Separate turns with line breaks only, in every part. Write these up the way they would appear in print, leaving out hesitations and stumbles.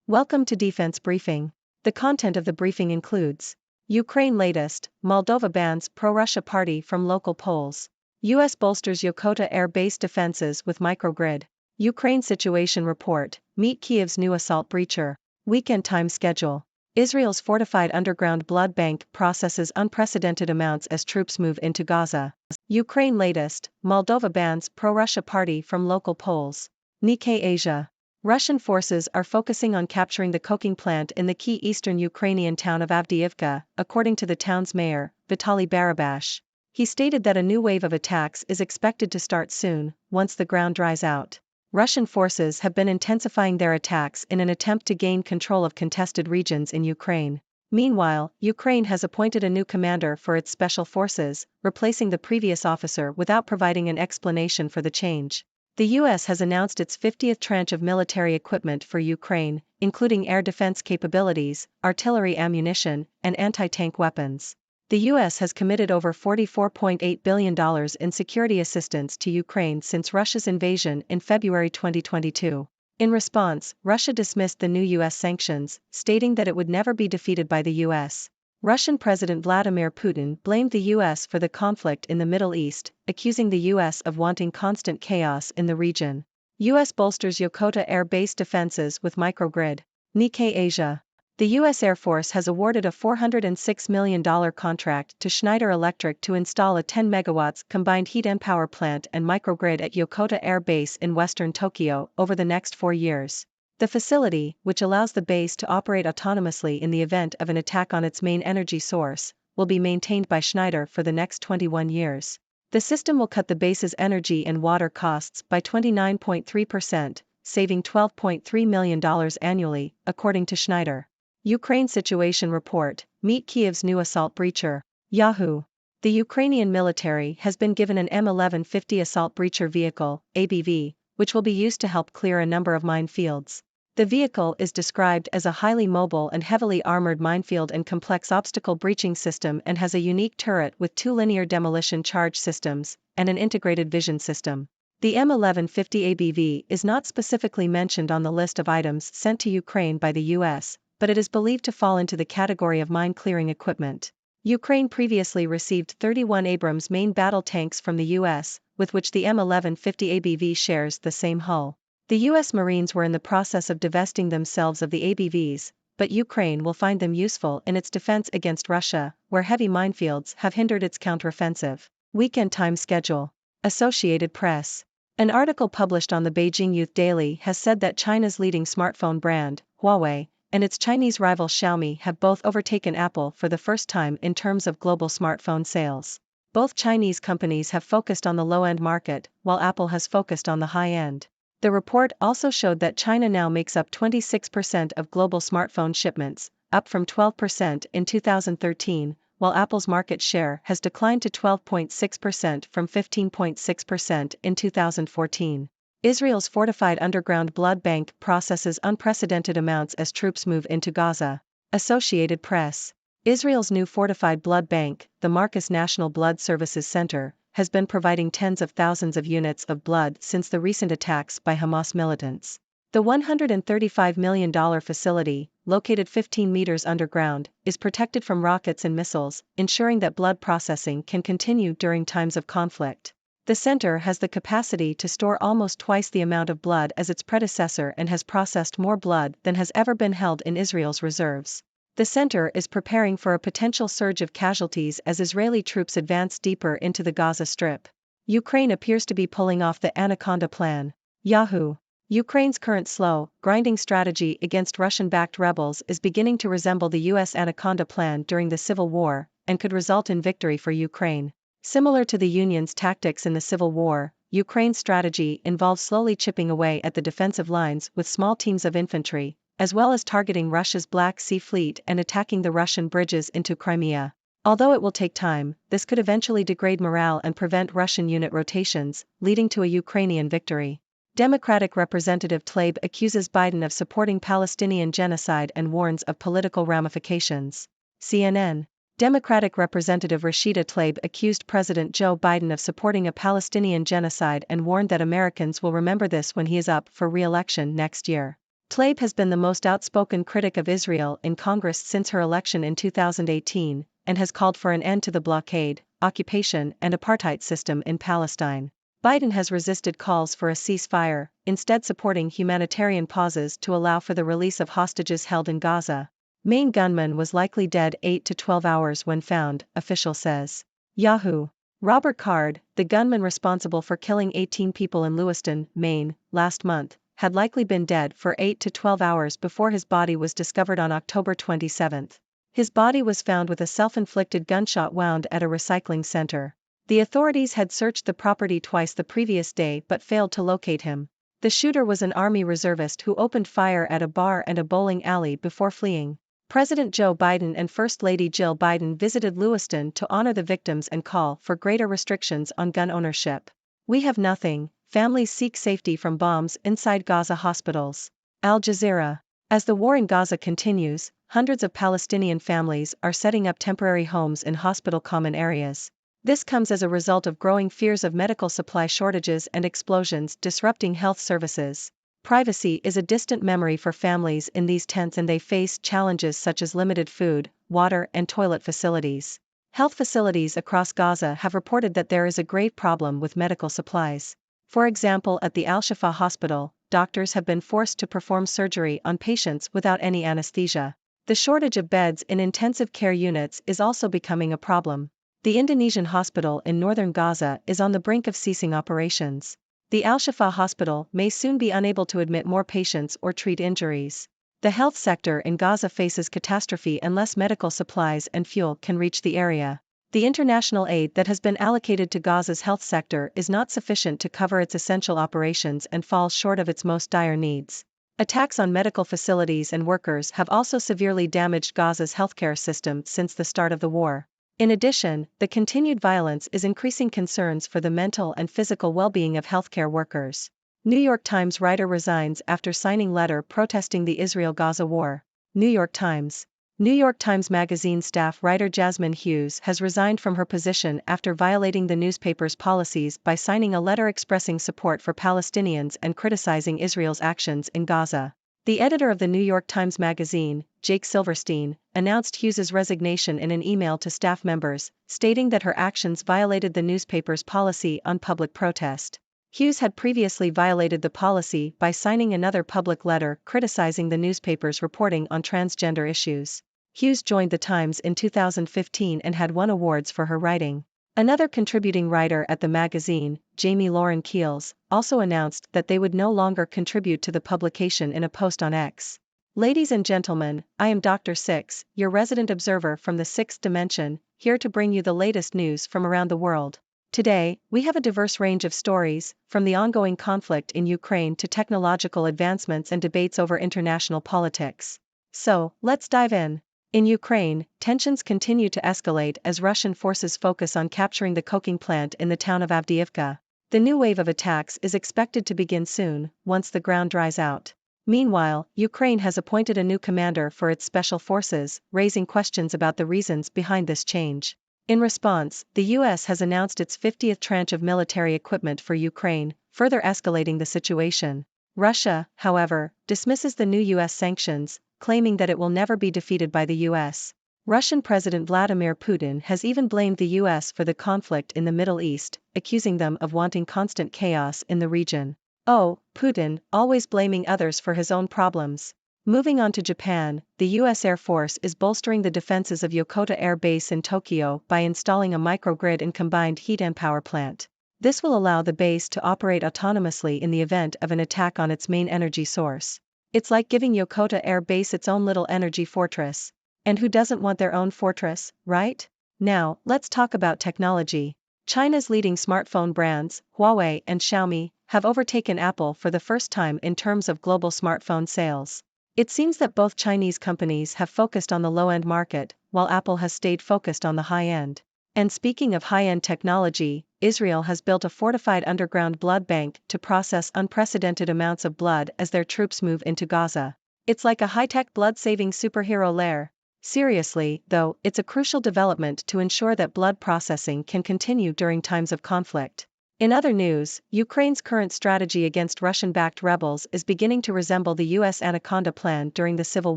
Welcome to Defense Briefing. The content of the briefing includes Ukraine latest, Moldova bans pro-Russia party from local polls. U.S. bolsters Yokota Air Base defenses with microgrid. Ukraine situation report, meet Kiev's new assault breacher. Weekend time schedule. Israel's fortified underground blood bank processes unprecedented amounts as troops move into Gaza. Ukraine latest, Moldova bans pro-Russia party from local polls. Nikkei Asia. Russian forces are focusing on capturing the coking plant in the key eastern Ukrainian town of Avdiivka, according to the town's mayor, Vitaly Barabash. He stated that a new wave of attacks is expected to start soon, once the ground dries out. Russian forces have been intensifying their attacks in an attempt to gain control of contested regions in Ukraine. Meanwhile, Ukraine has appointed a new commander for its special forces, replacing the previous officer without providing an explanation for the change. The U.S. has announced its 50th tranche of military equipment for Ukraine, including air defense capabilities, artillery ammunition, and anti-tank weapons. The U.S. has committed over $44.8 billion in security assistance to Ukraine since Russia's invasion in February 2022. In response, Russia dismissed the new U.S. sanctions, stating that it would never be defeated by the U.S. Russian President Vladimir Putin blamed the U.S. for the conflict in the Middle East, accusing the U.S. of wanting constant chaos in the region. U.S. bolsters Yokota Air Base defenses with microgrid. Nikkei Asia. The U.S. Air Force has awarded a $406 million contract to Schneider Electric to install a 10 megawatts combined heat and power plant and microgrid at Yokota Air Base in western Tokyo over the next 4 years. The facility, which allows the base to operate autonomously in the event of an attack on its main energy source, will be maintained by Schneider for the next 21 years. The system will cut the base's energy and water costs by 29.3%, saving $12.3 million annually, according to Schneider. Ukraine situation report, meet Kiev's new assault breacher. Yahoo! The Ukrainian military has been given an M1150 assault breacher vehicle, ABV, which will be used to help clear a number of minefields. The vehicle is described as a highly mobile and heavily armored minefield and complex obstacle breaching system and has a unique turret with 2 linear demolition charge systems and an integrated vision system. The M1150 ABV is not specifically mentioned on the list of items sent to Ukraine by the U.S., but it is believed to fall into the category of mine-clearing equipment. Ukraine previously received 31 Abrams main battle tanks from the U.S., with which the M1150 ABV shares the same hull. The U.S. Marines were in the process of divesting themselves of the ABVs, but Ukraine will find them useful in its defense against Russia, where heavy minefields have hindered its counteroffensive. Weekend time schedule. Associated Press. An article published on the Beijing Youth Daily has said that China's leading smartphone brand, Huawei, and its Chinese rival Xiaomi have both overtaken Apple for the first time in terms of global smartphone sales. Both Chinese companies have focused on the low-end market, while Apple has focused on the high-end. The report also showed that China now makes up 26% of global smartphone shipments, up from 12% in 2013, while Apple's market share has declined to 12.6% from 15.6% in 2014. Israel's fortified underground blood bank processes unprecedented amounts as troops move into Gaza. Associated Press. Israel's new fortified blood bank, the Marcus National Blood Services Center, has been providing tens of thousands of units of blood since the recent attacks by Hamas militants. The $135 million facility, located 15 meters underground, is protected from rockets and missiles, ensuring that blood processing can continue during times of conflict. The center has the capacity to store almost twice the amount of blood as its predecessor and has processed more blood than has ever been held in Israel's reserves. The center is preparing for a potential surge of casualties as Israeli troops advance deeper into the Gaza Strip. Ukraine appears to be pulling off the Anaconda Plan. Yahoo! Ukraine's current slow, grinding strategy against Russian-backed rebels is beginning to resemble the U.S. Anaconda Plan during the Civil War, and could result in victory for Ukraine. Similar to the Union's tactics in the Civil War, Ukraine's strategy involves slowly chipping away at the defensive lines with small teams of infantry, as well as targeting Russia's Black Sea Fleet and attacking the Russian bridges into Crimea. Although it will take time, this could eventually degrade morale and prevent Russian unit rotations, leading to a Ukrainian victory. Democratic Representative Tlaib accuses Biden of supporting Palestinian genocide and warns of political ramifications. CNN. Democratic Representative Rashida Tlaib accused President Joe Biden of supporting a Palestinian genocide and warned that Americans will remember this when he is up for re-election next year. Tlaib has been the most outspoken critic of Israel in Congress since her election in 2018, and has called for an end to the blockade, occupation, and apartheid system in Palestine. Biden has resisted calls for a ceasefire, instead supporting humanitarian pauses to allow for the release of hostages held in Gaza. Maine gunman was likely dead 8 to 12 hours when found, official says. Yahoo! Robert Card, the gunman responsible for killing 18 people in Lewiston, Maine, last month, had likely been dead for 8 to 12 hours before his body was discovered on October 27. His body was found with a self-inflicted gunshot wound at a recycling center. The authorities had searched the property twice the previous day but failed to locate him. The shooter was an Army reservist who opened fire at a bar and a bowling alley before fleeing. President Joe Biden and First Lady Jill Biden visited Lewiston to honor the victims and call for greater restrictions on gun ownership. We have nothing, families seek safety from bombs inside Gaza hospitals. Al Jazeera. As the war in Gaza continues, hundreds of Palestinian families are setting up temporary homes in hospital common areas. This comes as a result of growing fears of medical supply shortages and explosions disrupting health services. Privacy is a distant memory for families in these tents, and they face challenges such as limited food, water, and toilet facilities. Health facilities across Gaza have reported that there is a grave problem with medical supplies. For example, at the Al-Shifa hospital, doctors have been forced to perform surgery on patients without any anesthesia. The shortage of beds in intensive care units is also becoming a problem. The Indonesian hospital in northern Gaza is on the brink of ceasing operations. The Al-Shifa hospital may soon be unable to admit more patients or treat injuries. The health sector in Gaza faces catastrophe unless medical supplies and fuel can reach the area. The international aid that has been allocated to Gaza's health sector is not sufficient to cover its essential operations and falls short of its most dire needs. Attacks on medical facilities and workers have also severely damaged Gaza's healthcare system since the start of the war. In addition, the continued violence is increasing concerns for the mental and physical well-being of healthcare workers. New York Times writer resigns after signing letter protesting the Israel-Gaza war. New York Times. New York Times Magazine staff writer Jasmine Hughes has resigned from her position after violating the newspaper's policies by signing a letter expressing support for Palestinians and criticizing Israel's actions in Gaza. The editor of the New York Times Magazine, Jake Silverstein, announced Hughes's resignation in an email to staff members, stating that her actions violated the newspaper's policy on public protest. Hughes had previously violated the policy by signing another public letter criticizing the newspaper's reporting on transgender issues. Hughes joined the Times in 2015 and had won awards for her writing. Another contributing writer at the magazine, Jamie Lauren Keels, also announced that they would no longer contribute to the publication in a post on X. Ladies and gentlemen, I am Dr. Six, your resident observer from the sixth dimension, here to bring you the latest news from around the world. Today, we have a diverse range of stories, from the ongoing conflict in Ukraine to technological advancements and debates over international politics. So, let's dive in. In Ukraine, tensions continue to escalate as Russian forces focus on capturing the coking plant in the town of Avdiivka. The new wave of attacks is expected to begin soon, once the ground dries out. Meanwhile, Ukraine has appointed a new commander for its special forces, raising questions about the reasons behind this change. In response, the U.S. has announced its 50th tranche of military equipment for Ukraine, further escalating the situation. Russia, however, dismisses the new U.S. sanctions, claiming that it will never be defeated by the U.S. Russian President Vladimir Putin has even blamed the U.S. for the conflict in the Middle East, accusing them of wanting constant chaos in the region. Oh, Putin, always blaming others for his own problems. Moving on to Japan, the U.S. Air Force is bolstering the defenses of Yokota Air Base in Tokyo by installing a microgrid and combined heat and power plant. This will allow the base to operate autonomously in the event of an attack on its main energy source. It's like giving Yokota Air Base its own little energy fortress. And who doesn't want their own fortress, right? Now, let's talk about technology. China's leading smartphone brands, Huawei and Xiaomi, have overtaken Apple for the first time in terms of global smartphone sales. It seems that both Chinese companies have focused on the low-end market, while Apple has stayed focused on the high-end. And speaking of high-end technology, Israel has built a fortified underground blood bank to process unprecedented amounts of blood as their troops move into Gaza. It's like a high-tech blood-saving superhero lair. Seriously, though, it's a crucial development to ensure that blood processing can continue during times of conflict. In other news, Ukraine's current strategy against Russian-backed rebels is beginning to resemble the US Anaconda Plan during the Civil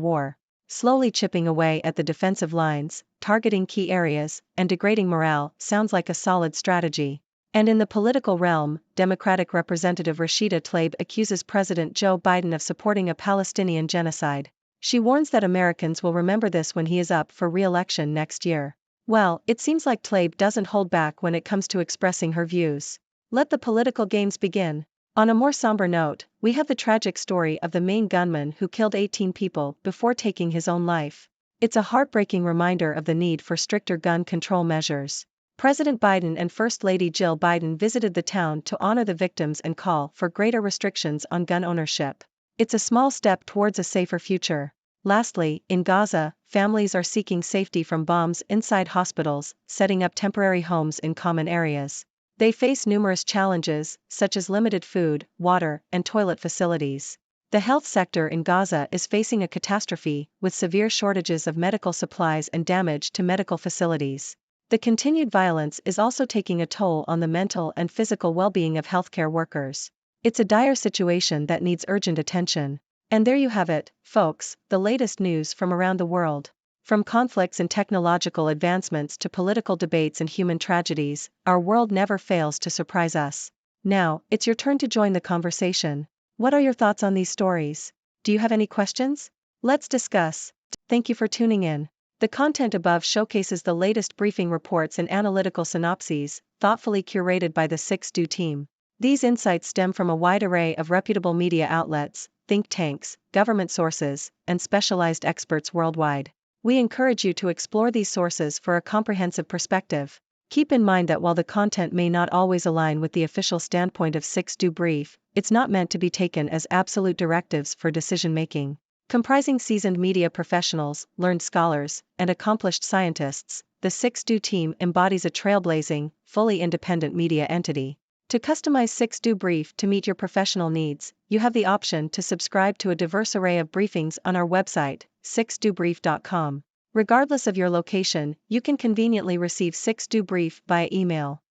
War, slowly chipping away at the defensive lines, targeting key areas, and degrading morale. Sounds like a solid strategy. And in the political realm, Democratic Representative Rashida Tlaib accuses President Joe Biden of supporting a Palestinian genocide. She warns that Americans will remember this when he is up for re-election next year. Well, it seems like Tlaib doesn't hold back when it comes to expressing her views. Let the political games begin. On a more somber note, we have the tragic story of the Maine gunman who killed 18 people before taking his own life. It's a heartbreaking reminder of the need for stricter gun control measures. President Biden and First Lady Jill Biden visited the town to honor the victims and call for greater restrictions on gun ownership. It's a small step towards a safer future. Lastly, in Gaza, families are seeking safety from bombs inside hospitals, setting up temporary homes in common areas. They face numerous challenges, such as limited food, water, and toilet facilities. The health sector in Gaza is facing a catastrophe, with severe shortages of medical supplies and damage to medical facilities. The continued violence is also taking a toll on the mental and physical well-being of healthcare workers. It's a dire situation that needs urgent attention. And there you have it, folks, the latest news from around the world. From conflicts and technological advancements to political debates and human tragedies, our world never fails to surprise us. Now, it's your turn to join the conversation. What are your thoughts on these stories? Do you have any questions? Let's discuss. Thank you for tuning in. The content above showcases the latest briefing reports and analytical synopses, thoughtfully curated by the 6Do team. These insights stem from a wide array of reputable media outlets, think tanks, government sources, and specialized experts worldwide. We encourage you to explore these sources for a comprehensive perspective. Keep in mind that while the content may not always align with the official standpoint of 6Do Brief, it's not meant to be taken as absolute directives for decision-making. Comprising seasoned media professionals, learned scholars, and accomplished scientists, the 6Do team embodies a trailblazing, fully independent media entity. To customize 6Do Brief to meet your professional needs, you have the option to subscribe to a diverse array of briefings on our website, 6dobrief.com. Regardless of your location, you can conveniently receive 6Do Brief via email.